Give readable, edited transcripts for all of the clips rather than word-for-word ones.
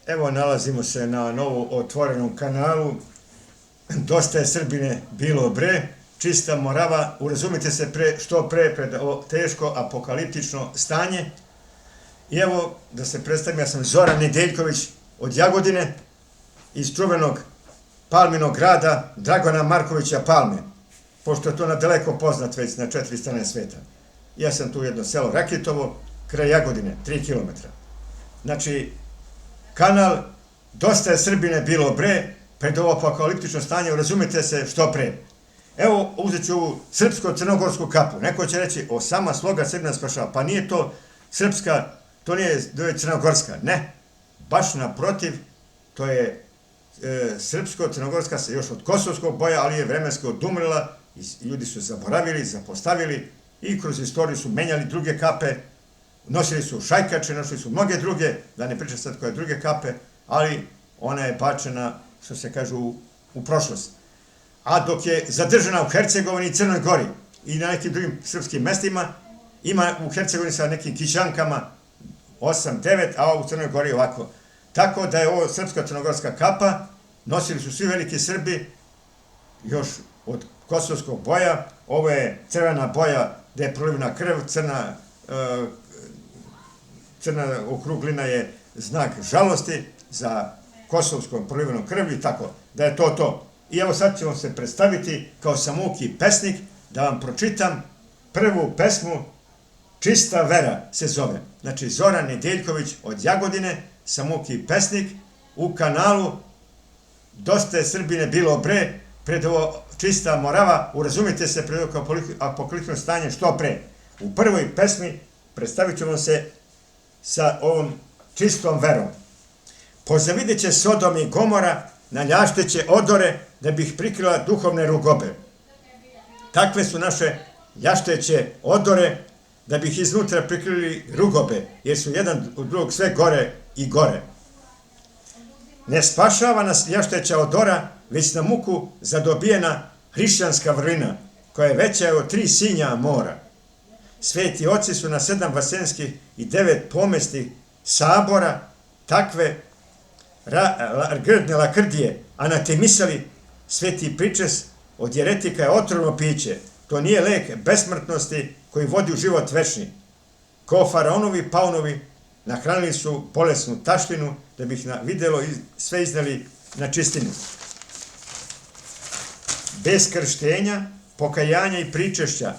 Evo, nalazimo se na novo otvorenom kanalu. Dosta je Srbine bilo bre, čista Morava, urazumite se što pre pred ovo teško apokaliptično stanje. I evo, da se predstavim, ja sam Zoran Nedeljković od Jagodine, iz čuvenog Palminog grada Dragana Markovića Palme, pošto je to nadaleko poznat već na 4 strane sveta. Ja sam tu jedno selo Rakitovo, kraj Jagodine, 3 kilometra. Znači, kanal Dosta je Srbine bilo bre, pred ovo apokaliptično stanje, razumite se što pre. Evo, uzet ću ovu srpsko-crnogorsku kapu. Neko će reći, sama sloga Srbina spašava. Pa nije to srpska, to nije crnogorska. Ne, baš naprotiv, to je srpsko-crnogorska se još od kosovskog boja, ali je vremenski odumrela, ljudi su zaboravili, zapostavili i kroz istoriju su menjali druge kape, nosili su šajkače, nosili su mnoge druge, da ne pričam sad koje druge kape, ali ona je bačena, što se kaže, u prošlost. A dok je zadržana u Hercegovini i Crnoj Gori i na nekim drugim srpskim mestima, ima u Hercegovini sa nekim kišankama 8-9, a u Crnoj Gori ovako. Tako da je ovo srpska-crnogorska kapa, nosili su svi veliki Srbi, još od kosovskog boja, ovo je crvena boja gde je prolivna krv, crna okruglina je znak žalosti za kosovskom prolivenom krvlju, tako da je to. I evo sad ćemo se predstaviti kao samuki pesnik, da vam pročitam prvu pesmu, Čista vera se zove. Znači, Zoran Nedeljković od Jagodine, samuki pesnik, u kanalu Dosta je Srbine bilo bre, pred ovo čista Morava, urazumite se pred ovo apokaliptično stanje što pre. U prvoj pesmi predstavit ćemo se sa ovom čistom verom. Pozavidjet će Sodom i Gomora, naljašteće odore, da bi ih prikrila duhovne rugobe. Takve su naše ljašteće odore, da bi ih iznutra prikrili rugobe, jer su jedan od drugog sve gore i gore. Ne spašava nas ljašteća odora, već na muku zadobijena hrišćanska vrlina, koja je veća od 3 sinja mora. Sveti oci su na 7 vasenskih i 9 pomestih sabora takve grdne lakrdije anatemisali. Sveti pričes od jeretika je otrovno piće. To nije lek besmrtnosti koji vodi u život večni. Ko faraonovi paunovi nahranili su bolesnu taštinu da bi ih videlo i sve izneli na čistinu. Bez krštenja, pokajanja i pričešća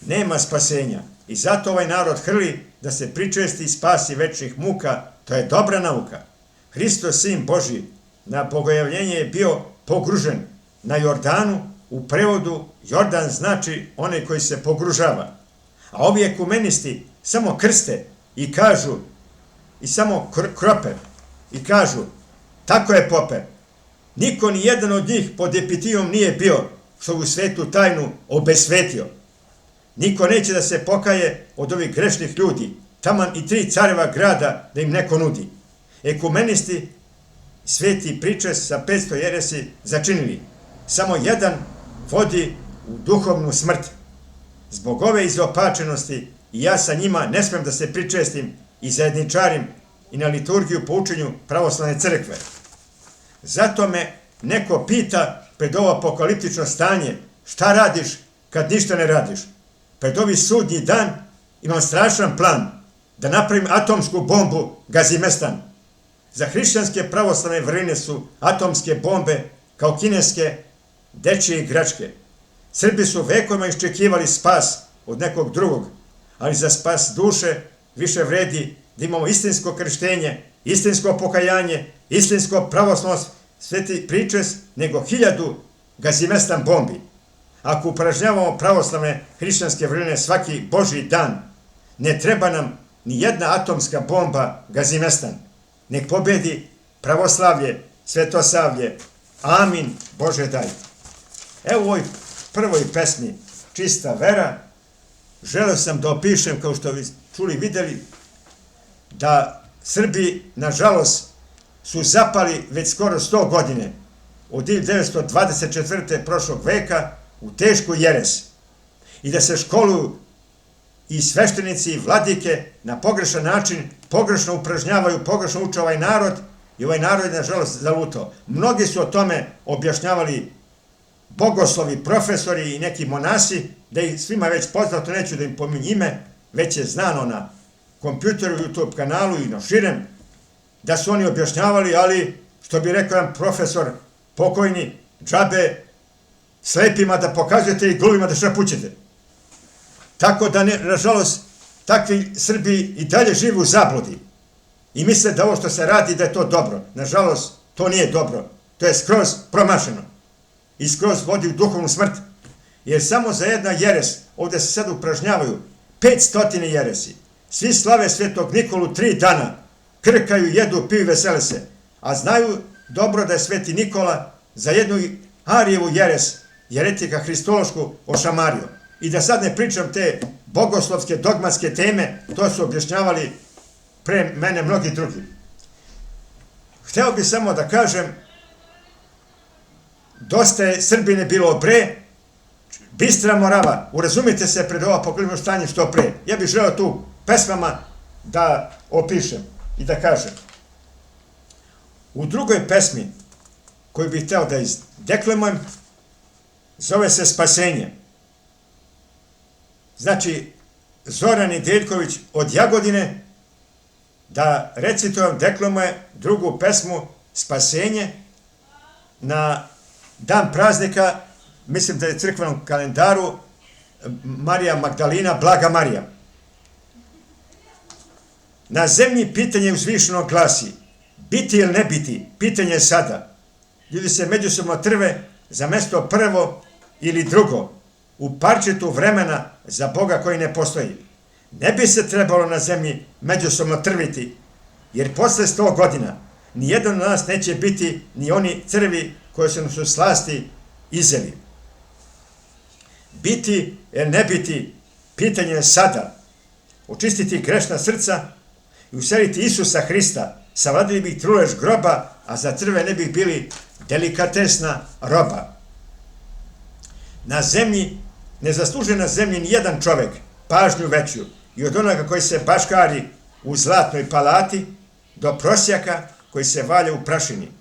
nema spasenja i zato ovaj narod hrli da se pričesti i spasi večnih muka. To je dobra nauka. Hristos, sin Božji, na bogojavljenje je bio pogružen na Jordanu, u prevodu Jordan znači onaj koji se pogružava. A ovi ekumenisti samo krste i kažu, i samo krope, i kažu, tako je pope, niko ni jedan od njih pod epitijom nije bio što u svetu tajnu obesvetio. Niko neće da se pokaje od ovih grešnih ljudi, taman i 3 careva grada da im neko nudi. Ekumenisti sveti pričes sa 500 jeresi začinili. Samo jedan vodi u duhovnu smrt. Zbog ove izopačenosti i ja sa njima ne smem da se pričestim i zajedničarim i na liturgiju po učenju pravoslavne crkve. Zato me neko pita pred ovo apokaliptično stanje, šta radiš kad ništa ne radiš? Pred ovi sudnji dan imam strašan plan da napravim atomsku bombu Gazimestan. Za hrišćanske pravoslavne vrline su atomske bombe kao kineske dečije igračke. Srbi su vekovima iščekivali spas od nekog drugog, ali za spas duše više vredi da imamo istinsko krštenje, istinsko pokajanje, istinsko pravoslavno sveti pričes nego 1000 Gazimestan bombi. Ako upražnjavamo pravoslavne hrišćanske vrline svaki Božji dan, ne treba nam ni jedna atomska bomba Gazimestan. Nek pobedi pravoslavlje, svetosavlje. Amin, Bože daj. Evo u ovoj prvoj pesmi Čista vera, želeo sam da opišem, kao što vi čuli, videli, da Srbi, nažalost, su zapali već skoro 100 godine, od 1924. prošlog veka, u tešku jeres. I da se školuju i sveštenici i vladike na pogrešan način, pogrešno upražnjavaju, pogrešno uče ovaj narod I ovaj narod je, nažalost, zalutao. Mnogi su o tome objašnjavali bogoslovi, profesori i neki monasi, da ih svima već poznato, neću da im pominjem ime, već je znano na kompjuteru, YouTube kanalu i na širem, da su oni objašnjavali, ali, što bi rekao jedan profesor pokojni, džabe slepima da pokazujete i gluvima da šapućete. Tako da, nažalost, takvi Srbi i dalje žive u zabludi i misle da ovo što se radi da je to dobro. Nažalost, to nije dobro. To je skroz promašeno i skroz vodi u duhovnu smrt. Jer samo za jedna jeres, ovdje se sad upražnjavaju 500 jeresi. Svi slave Svetog Nikolu 3 dana, krkaju, jedu, piju, vesele se. A znaju dobro da je Sveti Nikola za jednu Arijevu jeres, jeretika hristološku, ošamario. I da sad ne pričam te bogoslovske, dogmatske teme, to su objašnjavali pre mene mnogi drugi. Hteo bih samo da kažem, dosta je Srbine bilo bre, bistra Morava, urazumite se pred ovo apokaliptično stanje što pre. Ja bih želeo tu pesmama da opišem i da kažem. U drugoj pesmi, koju bih hteo da izdeklemujem, zove se Spasenje. Znači, Zoran Nedeljković od Jagodine da recitujem, deklamuje drugu pesmu Spasenje na dan praznika, mislim da je crkvenom kalendaru, Marija Magdalina, Blaga Marija. Na zemlji pitanje uzvišeno glasi, biti ili ne biti, pitanje je sada. Ljudi se međusobno trve za mesto prvo ili drugo, u parčetu vremena za Boga koji ne postoji. Ne bi se trebalo na zemlji međusobno trviti, jer posle 100 godina nijedan od nas neće biti ni oni crvi koji su nas u slasti izeli. Biti ili ne biti, pitanje je sada. Očistiti grešna srca i useliti Isusa Hrista, savladili bi trulež groba, a za crve ne bi bili delikatesna roba. Na zemlji, ne zaslužuje na zemlji ni jedan čovek pažnju veću i od onoga koji se baškari u zlatnoj palati do prosjaka koji se valja u prašini.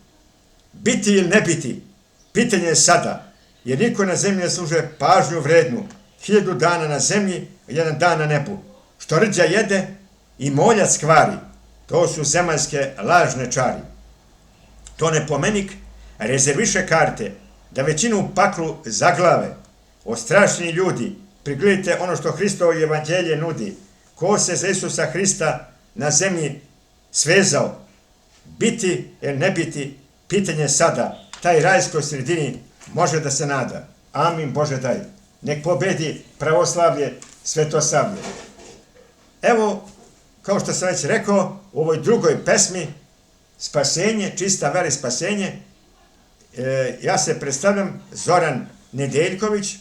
Biti ili ne biti, pitanje je sada, jer niko na zemlji ne zaslužuje pažnju vrednu, 1000 dana na zemlji, 1 dan na nebu. Što rđa jede i moljac kvari, to su zemaljske lažne čari. To nepomenik rezerviše karte, da većinu u paklu zaglave. O strašni ljudi, prigledajte ono što Hristovo evanđelje nudi. Ko se za Isusa Hrista na zemlji svezao, biti ili ne biti, pitanje sada, taj rajskoj sredini može da se nada. Amin, Bože daj. Nek pobedi pravoslavlje, svetosavlje. Evo, kao što sam već rekao, u ovoj drugoj pesmi, Spasenje, čista vera i spasenje, ja se predstavljam Zoran Nedeljković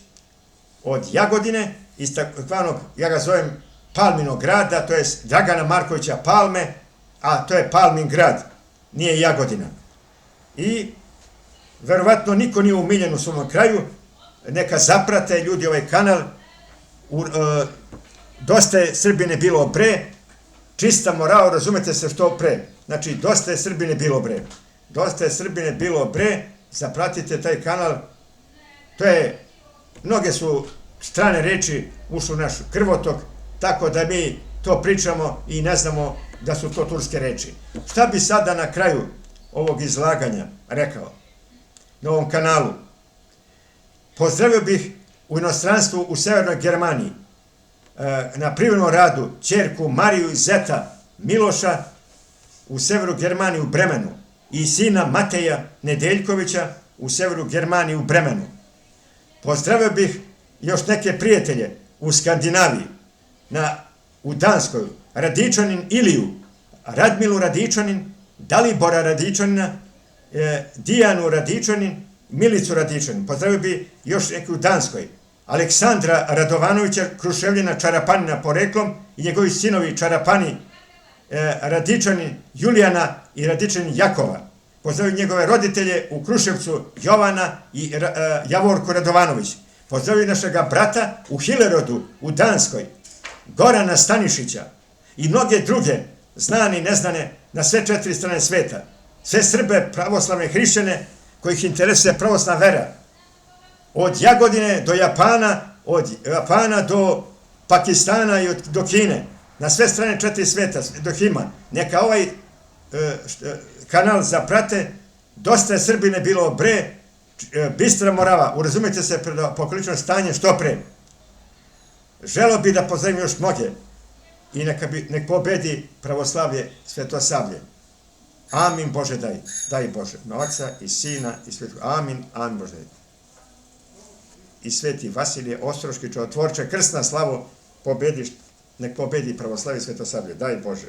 od Jagodine, iz takvanog, ja ga zovem Palminog grada, to je Dragana Markovića Palme, a to je Palmin grad, nije Jagodina. I verovatno niko nije umiljen u svom kraju, neka zaprate ljudi ovaj kanal, dosta je Srbine bilo bre, čista morao, razumete se što pre. Znači, dosta je Srbine bilo bre. Dosta je Srbine bilo bre, zapratite taj kanal. To je, mnoge su strane reči ušle u naš krvotok, tako da mi to pričamo i ne znamo da su to turske reči. Šta bi sada na kraju ovog izlaganja rekao na ovom kanalu? Pozdravio bih u inostranstvu u Severnoj Germaniji na privrednom radu ćerku Mariju i zeta Miloša u severu Germanije u Bremenu i sina Mateja Nedeljkovića u severu Germanije u Bremenu. Pozdravio bih još neke prijatelje u Skandinaviji, u Danskoj, Radičanin Iliju, Radmilu Radičanin, Dalibora Radičanina, Dijanu Radičanin, Milicu Radičanin. Pozdravio bih još neki u Danskoj, Aleksandra Radovanovića, Kruševljena Čarapanina poreklom i njegovi sinovi Čarapani, Radičanin Julijana i Radičanin Jakova. Pozdravio njegove roditelje u Kruševcu, Jovana i Javorku Radovanović. Pozdravio našega brata u Hilerodu, u Danskoj, Gorana Stanišića i mnoge druge znane i neznane na sve 4 strane sveta. sve Srbe, pravoslavne hrišćane, kojih interesuje pravoslavna vera. Od Jagodine do Japana, od Japana do Pakistana i do Kine. Na sve strane 4 sveta, dok ima. Neka ovaj kanal zaprate, dosta je Srbine bilo bre, bistra Morava, urazumite se pred apokalično stanje što pre. Želeo bi da pozdravim još mnoge i nek pobedi pravoslavlje, svetosavlje. Amin Bože daj Bože, na Oca i Sina i Svetog. Amin, amin Bože daj. I Sveti Vasilije Ostroški čudotvorče, krst na slavu, nek pobedi pravoslavlje, svetosavlje, daj Bože.